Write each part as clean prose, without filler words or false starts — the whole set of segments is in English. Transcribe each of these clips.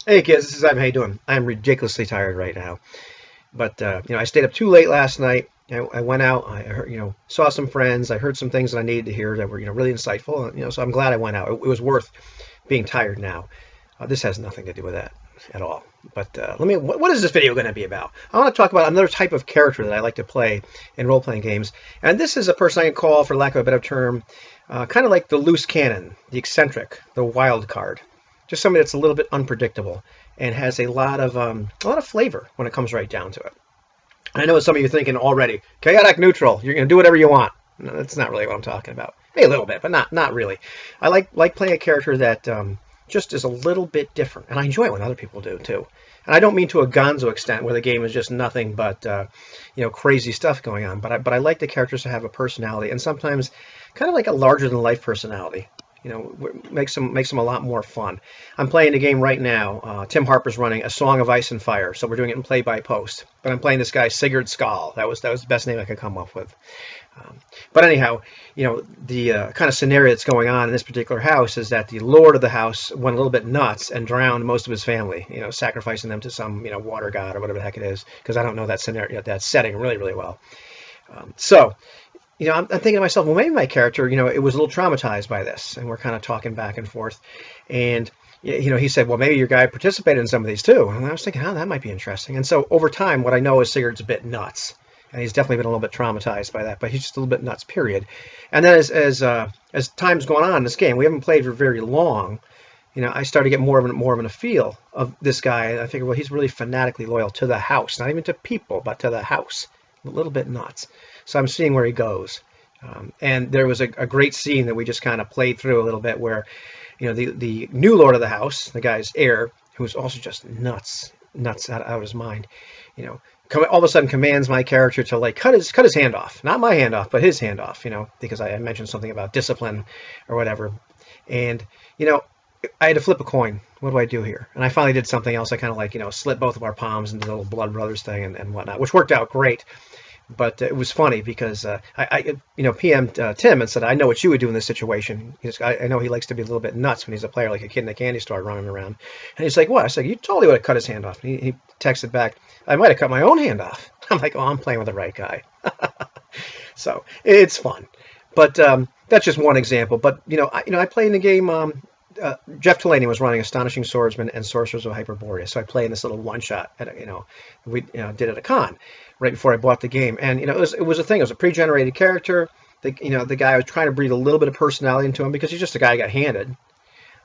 Hey kids, this is Evan. How you doing? I'm ridiculously tired right now, but I stayed up too late last night. I went out. I heard, saw some friends. I heard some things that I needed to hear that were really insightful. So I'm glad I went out. It was worth being tired now. This has nothing to do with that at all. But let me. What is this video going to be about? I want to talk about another type of character that I like to play in role-playing games, and this is a person I can call, for lack of a better term, kind of like the loose cannon, the eccentric, the wild card. Just somebody that's a little bit unpredictable and has a lot of flavor when it comes right down to it. I know what some of you are thinking already. Chaotic neutral. You're going to do whatever you want. No, that's not really what I'm talking about. Maybe a little bit, but not really. I like playing a character that just is a little bit different, and I enjoy it when other people do too. And I don't mean to a Gonzo extent where the game is just nothing but crazy stuff going on. But I like the characters to have a personality, and sometimes kind of like a larger than life personality. Makes them a lot more fun. I'm playing the game right now. Tim Harper's running A Song of Ice and Fire, so we're doing it in play by post. But I'm playing this guy Sigurd Skal. That was the best name I could come up with. But anyhow, the kind of scenario that's going on in this particular house is that the lord of the house went a little bit nuts and drowned most of his family. Sacrificing them to some water god or whatever the heck it is, because I don't know that scenario, that setting really really well. So. I'm thinking to myself, well, maybe my character, it was a little traumatized by this, and we're kind of talking back and forth. And, he said, well, maybe your guy participated in some of these too. And I was thinking, that might be interesting. And so over time, what I know is Sigurd's a bit nuts, and he's definitely been a little bit traumatized by that, but he's just a little bit nuts, period. And then as time's gone on in this game, we haven't played for very long. I started to get more of a feel of this guy. And I figured, well, he's really fanatically loyal to the house, not even to people, but to the house. A little bit nuts. So I'm seeing where he goes. And there was a great scene that we just kind of played through a little bit where, the new lord of the house, the guy's heir, who was also just nuts out of his mind, all of a sudden commands my character to like cut his hand off. Not my hand off, but his hand off, because I mentioned something about discipline or whatever. And, I had to flip a coin. What do I do here? And I finally did something else. I kind of like, slit both of our palms into the little blood brothers thing and whatnot, which worked out great. But it was funny because I PM'd Tim and said, I know what you would do in this situation. I know he likes to be a little bit nuts when he's a player, like a kid in a candy store running around. And he's like, what? I said, you totally would have cut his hand off. And he texted back, I might have cut my own hand off. I'm like, oh, I'm playing with the right guy. So it's fun. But that's just one example. But, I play in the game. Jeff Delaney was running Astonishing Swordsman and Sorcerers of Hyperborea, so I played in this little one-shot we did at a con right before I bought the game, and it was a thing. It was a pre-generated character. The guy was trying to breathe a little bit of personality into him because he's just a guy who got handed.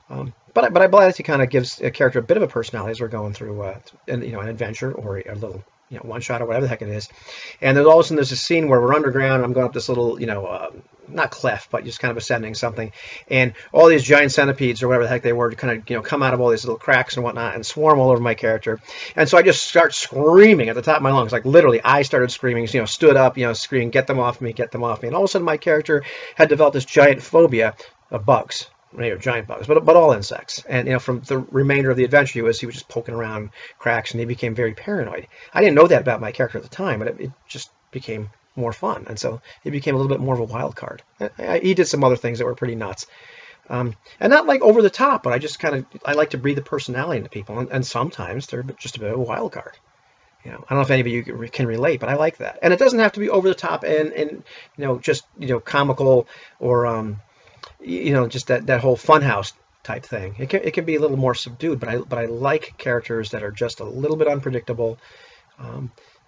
But I believe he kind of gives a character a bit of a personality as we're going through an adventure or a little one shot or whatever the heck it is. And then all of a sudden there's a scene where we're underground and I'm going up this little, not cleft, but just kind of ascending something. And all these giant centipedes or whatever the heck they were kind of, come out of all these little cracks and whatnot and swarm all over my character. And so I just start screaming at the top of my lungs. Like literally I started screaming, stood up, screaming, get them off me, get them off me. And all of a sudden my character had developed this giant phobia of bugs. Giant bugs, but all insects. And from the remainder of the adventure, he was just poking around cracks, and he became very paranoid. I didn't know that about my character at the time, but it just became more fun, and so he became a little bit more of a wild card. He did some other things that were pretty nuts, and not like over the top, but I like to breathe the personality into people, and sometimes they're just a bit of a wild card. I don't know if any of you can relate, but I like that. And it doesn't have to be over the top and just comical or just that whole funhouse type thing. It can be a little more subdued, but I like characters that are just a little bit unpredictable,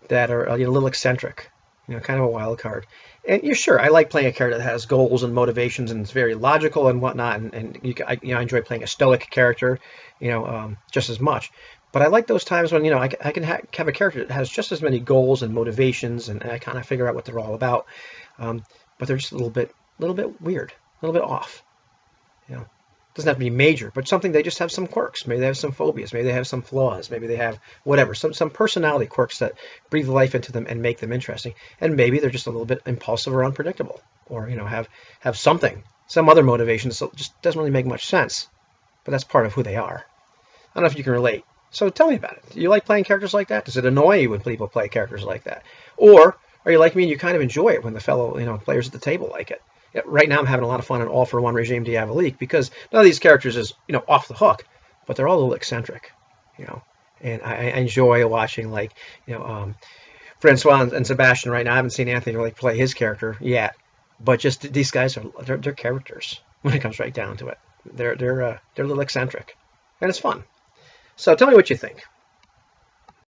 that are a little eccentric, kind of a wild card. And sure, I like playing a character that has goals and motivations and is very logical and whatnot. And I enjoy playing a stoic character, just as much. But I like those times when I can have a character that has just as many goals and motivations, and I kind of figure out what they're all about. But they're just a little bit weird. A little bit off, doesn't have to be major, but something. They just have some quirks. Maybe they have some phobias. Maybe they have some flaws. Maybe they have whatever, some personality quirks that breathe life into them and make them interesting. And maybe they're just a little bit impulsive or unpredictable, or have some other motivation. So it just doesn't really make much sense. But that's part of who they are. I don't know if you can relate. So tell me about it. Do you like playing characters like that? Does it annoy you when people play characters like that, or are you like me and you kind of enjoy it when the fellow players at the table like it? Right now I'm having a lot of fun in All for One Regime Diabolique because none of these characters is off the hook, but they're all a little eccentric. you know. And I enjoy watching, like, Francois and Sebastian right now. I haven't seen Anthony really play his character yet, but just these guys are they're characters when it comes right down to it. They're a little eccentric, and it's fun. So tell me what you think.